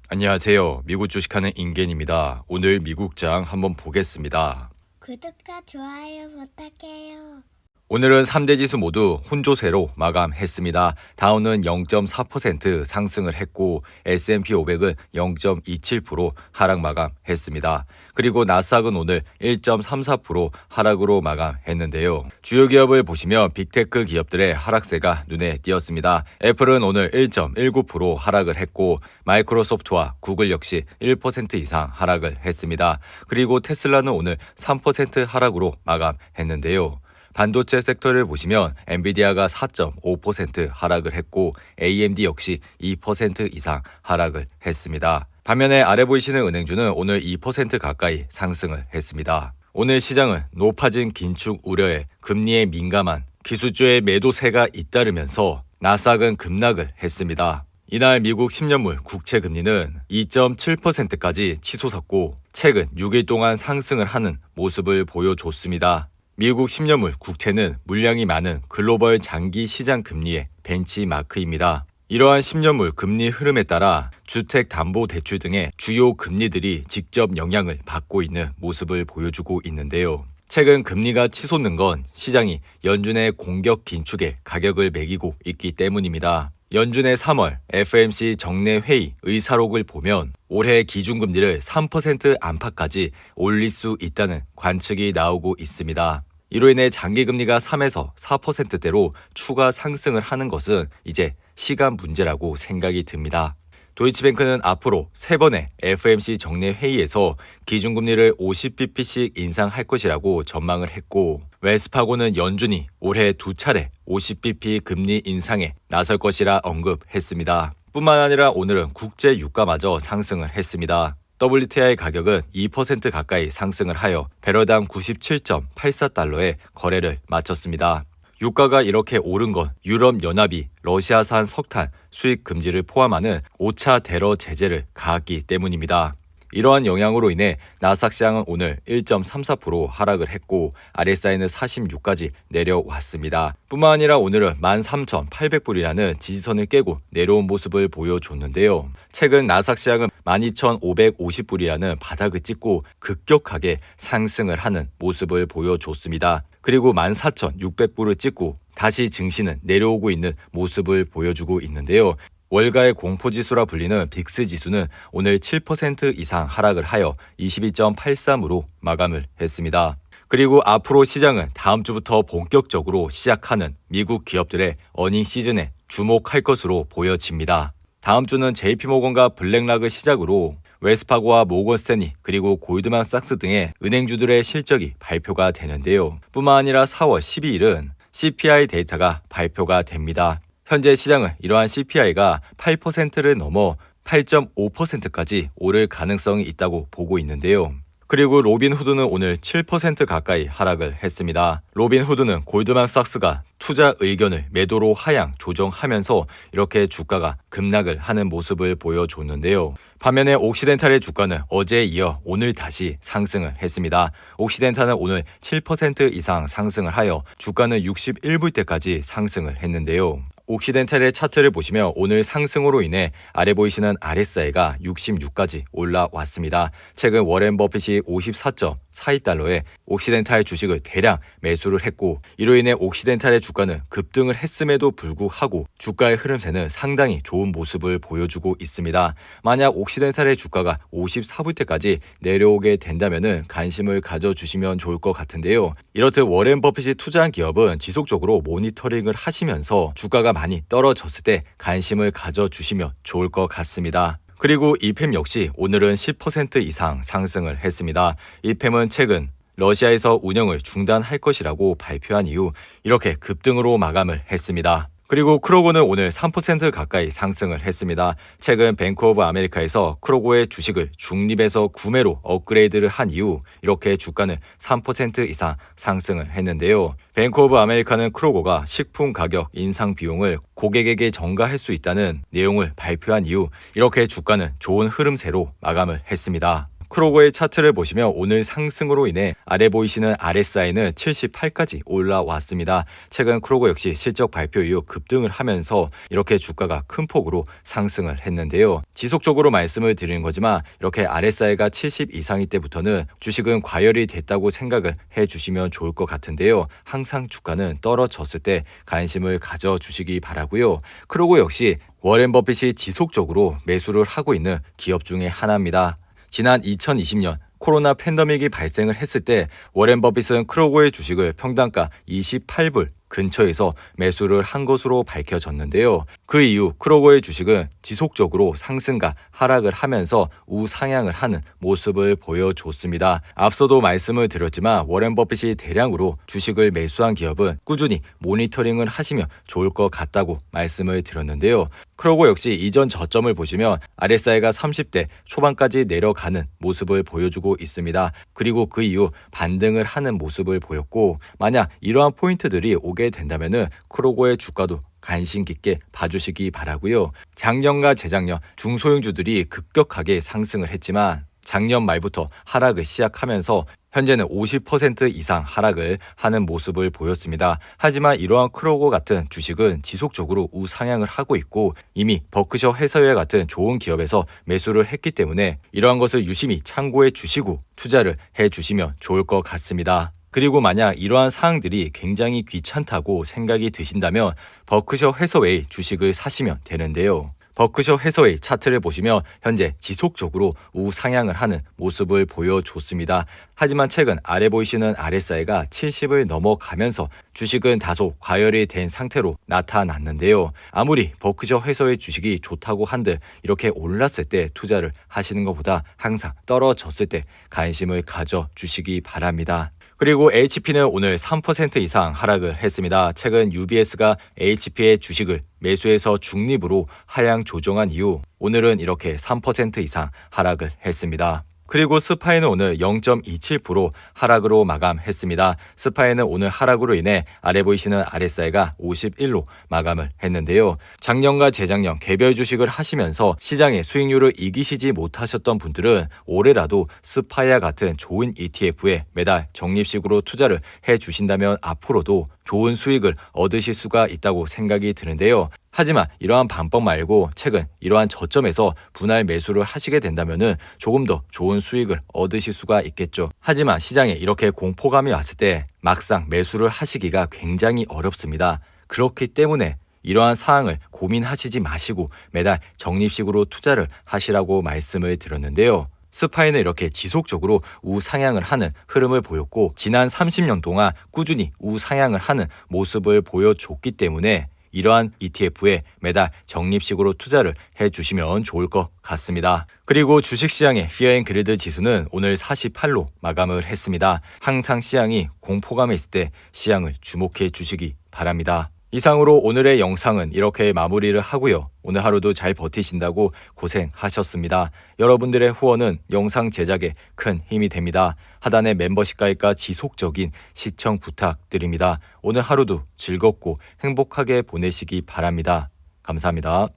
안녕하세요. 미국 주식하는 임겐입니다. 오늘 미국장 한번 보겠습니다. 구독과 좋아요 부탁해요. 오늘은 3대 지수 모두 혼조세로 마감했습니다. 다우는 0.4% 상승을 했고 S&P 500은 0.27% 하락 마감했습니다. 그리고 나스닥은 오늘 1.34% 하락으로 마감했는데요. 주요 기업을 보시면 빅테크 기업들의 하락세가 눈에 띄었습니다. 애플은 오늘 1.19% 하락을 했고 마이크로소프트와 구글 역시 1% 이상 하락을 했습니다. 그리고 테슬라는 오늘 3% 하락으로 마감했는데요. 반도체 섹터를 보시면 엔비디아가 4.5% 하락을 했고 AMD 역시 2% 이상 하락을 했습니다. 반면에 아래 보이시는 은행주는 오늘 2% 가까이 상승을 했습니다. 오늘 시장은 높아진 긴축 우려에 금리에 민감한 기술주의 매도세가 잇따르면서 나스닥은 급락을 했습니다. 이날 미국 10년물 국채 금리는 2.7%까지 치솟았고 최근 6일 동안 상승을 하는 모습을 보여줬습니다. 미국 10년물 국채는 물량이 많은 글로벌 장기 시장 금리의 벤치마크입니다. 이러한 10년물 금리 흐름에 따라 주택담보대출 등의 주요 금리들이 직접 영향을 받고 있는 모습을 보여주고 있는데요. 최근 금리가 치솟는 건 시장이 연준의 공격 긴축에 가격을 매기고 있기 때문입니다. 연준의 3월 FOMC 정례 회의 의사록을 보면 올해 기준금리를 3% 안팎까지 올릴 수 있다는 관측이 나오고 있습니다. 이로 인해 장기금리가 3에서 4%대로 추가 상승을 하는 것은 이제 시간 문제라고 생각이 듭니다. 도이치뱅크는 앞으로 3번의 FOMC 정례 회의에서 기준금리를 50bp씩 인상할 것이라고 전망을 했고 웰스파고는 연준이 올해 2차례 50bp 금리 인상에 나설 것이라 언급했습니다. 뿐만 아니라 오늘은 국제 유가마저 상승을 했습니다. WTI 가격은 2% 가까이 상승을 하여 배럴당 97.84달러에 거래를 마쳤습니다. 유가가 이렇게 오른 건 유럽연합이 러시아산 석탄 수입 금지를 포함하는 5차 대러 제재를 가했기 때문입니다. 이러한 영향으로 인해 나스닥 시장은 오늘 1.34% 하락을 했고 RSI는 46까지 내려왔습니다. 뿐만 아니라 오늘은 13,800불이라는 지지선을 깨고 내려온 모습을 보여줬는데요. 최근 나스닥 시장은 12,550불이라는 바닥을 찍고 급격하게 상승을 하는 모습을 보여줬습니다. 그리고 14,600불을 찍고 다시 증시는 내려오고 있는 모습을 보여주고 있는데요. 월가의 공포지수라 불리는 빅스 지수는 오늘 7% 이상 하락을 하여 22.83으로 마감을 했습니다. 그리고 앞으로 시장은 다음 주부터 본격적으로 시작하는 미국 기업들의 어닝 시즌에 주목할 것으로 보여집니다. 다음 주는 JP모건과 블랙락을 시작으로 웰스파고와 모건스탠리 그리고 골드만삭스 등의 은행주들의 실적이 발표가 되는데요. 뿐만 아니라 4월 12일은 CPI 데이터가 발표가 됩니다. 현재 시장은 이러한 CPI가 8%를 넘어 8.5%까지 오를 가능성이 있다고 보고 있는데요. 그리고 로빈후드는 오늘 7% 가까이 하락을 했습니다. 로빈후드는 골드만삭스가 투자 의견을 매도로 하향 조정하면서 이렇게 주가가 급락을 하는 모습을 보여줬는데요. 반면에 옥시덴탈의 주가는 어제에 이어 오늘 다시 상승을 했습니다. 옥시덴탈은 오늘 7% 이상 상승을 하여 주가는 61불대까지 상승을 했는데요. 옥시덴탈의 차트를 보시면 오늘 상승으로 인해 아래 보이시는 RSI가 66까지 올라왔습니다. 최근 워렌 버핏이 54.42달러에 옥시덴탈 주식을 대량 매수를 했고 이로 인해 옥시덴탈의 주가는 급등을 했음에도 불구하고 주가의 흐름세는 상당히 좋은 모습을 보여주고 있습니다. 만약 옥시덴탈의 주가가 54불대까지 내려오게 된다면 관심을 가져주시면 좋을 것 같은데요. 이렇듯 워렌 버핏이 투자한 기업은 지속적으로 모니터링을 하시면서 주가가 많이 떨어졌을 때 관심을 가져주시면 좋을 것 같습니다. 그리고 이팸 역시 오늘은 10% 이상 상승을 했습니다. 이팸은 최근 러시아에서 운영을 중단할 것이라고 발표한 이후 이렇게 급등으로 마감을 했습니다. 그리고 크로고는 오늘 3% 가까이 상승을 했습니다. 최근 뱅크 오브 아메리카에서 크로고의 주식을 중립에서 구매로 업그레이드를 한 이후 이렇게 주가는 3% 이상 상승을 했는데요. 뱅크 오브 아메리카는 크로고가 식품 가격 인상 비용을 고객에게 전가할 수 있다는 내용을 발표한 이후 이렇게 주가는 좋은 흐름세로 마감을 했습니다. 크로고의 차트를 보시면 오늘 상승으로 인해 아래 보이시는 RSI는 78까지 올라왔습니다. 최근 크로고 역시 실적 발표 이후 급등을 하면서 이렇게 주가가 큰 폭으로 상승을 했는데요. 지속적으로 말씀을 드리는 거지만 이렇게 RSI가 70 이상일 때부터는 주식은 과열이 됐다고 생각을 해주시면 좋을 것 같은데요. 항상 주가는 떨어졌을 때 관심을 가져주시기 바라고요. 크로고 역시 워렌 버핏이 지속적으로 매수를 하고 있는 기업 중에 하나입니다. 지난 2020년 코로나 팬데믹이 발생을 했을 때 워렌 버핏은 크로고의 주식을 평단가 28불 근처에서 매수를 한 것으로 밝혀졌는데요. 그 이후 크로고의 주식은 지속적으로 상승과 하락을 하면서 우상향을 하는 모습을 보여줬습니다. 앞서도 말씀을 드렸지만 워렌 버핏이 대량으로 주식을 매수한 기업은 꾸준히 모니터링을 하시면 좋을 것 같다고 말씀을 드렸는데요. 크로고 역시 이전 저점을 보시면 RSI가 30대 초반까지 내려가는 모습을 보여주고 있습니다. 그리고 그 이후 반등을 하는 모습을 보였고, 만약 이러한 포인트들이 오게 된다면은 크로고의 주가도 관심 깊게 봐주시기 바라고요. 작년과 재작년 중소형주들이 급격하게 상승을 했지만 작년 말부터 하락을 시작하면서 현재는 50% 이상 하락을 하는 모습을 보였습니다. 하지만 이러한 크로고 같은 주식은 지속적으로 우상향을 하고 있고 이미 버크셔 해서웨어 같은 좋은 기업에서 매수를 했기 때문에 이러한 것을 유심히 참고해 주시고 투자를 해 주시면 좋을 것 같습니다. 그리고 만약 이러한 사항들이 굉장히 귀찮다고 생각이 드신다면 버크셔 해서웨이 주식을 사시면 되는데요. 버크셔 해서웨이 차트를 보시면 현재 지속적으로 우상향을 하는 모습을 보여줬습니다. 하지만 최근 아래 보이시는 RSI가 70을 넘어가면서 주식은 다소 과열이 된 상태로 나타났는데요. 아무리 버크셔 해서웨이 주식이 좋다고 한들 이렇게 올랐을 때 투자를 하시는 것보다 항상 떨어졌을 때 관심을 가져주시기 바랍니다. 그리고 HP는 오늘 3% 이상 하락을 했습니다. 최근 UBS가 HP의 주식을 매수해서 중립으로 하향 조정한 이후 오늘은 이렇게 3% 이상 하락을 했습니다. 그리고 스파이는 오늘 0.27% 하락으로 마감했습니다. 스파이는 오늘 하락으로 인해 아래 보이시는 RSI가 51로 마감을 했는데요. 작년과 재작년 개별 주식을 하시면서 시장의 수익률을 이기시지 못하셨던 분들은 올해라도 스파이와 같은 좋은 ETF에 매달 적립식으로 투자를 해주신다면 앞으로도 좋은 수익을 얻으실 수가 있다고 생각이 드는데요. 하지만 이러한 방법 말고 최근 이러한 저점에서 분할 매수를 하시게 된다면 조금 더 좋은 수익을 얻으실 수가 있겠죠. 하지만 시장에 이렇게 공포감이 왔을 때 막상 매수를 하시기가 굉장히 어렵습니다. 그렇기 때문에 이러한 사항을 고민하시지 마시고 매달 적립식으로 투자를 하시라고 말씀을 드렸는데요. 스파이는 이렇게 지속적으로 우상향을 하는 흐름을 보였고 지난 30년 동안 꾸준히 우상향을 하는 모습을 보여줬기 때문에 이러한 ETF에 매달 적립식으로 투자를 해주시면 좋을 것 같습니다. 그리고 주식시장의 Fear and Greed 지수는 오늘 48로 마감을 했습니다. 항상 시장이 공포감에 있을 때 시장을 주목해 주시기 바랍니다. 이상으로 오늘의 영상은 이렇게 마무리를 하고요. 오늘 하루도 잘 버티신다고 고생하셨습니다. 여러분들의 후원은 영상 제작에 큰 힘이 됩니다. 하단의 멤버십 가입과 지속적인 시청 부탁드립니다. 오늘 하루도 즐겁고 행복하게 보내시기 바랍니다. 감사합니다.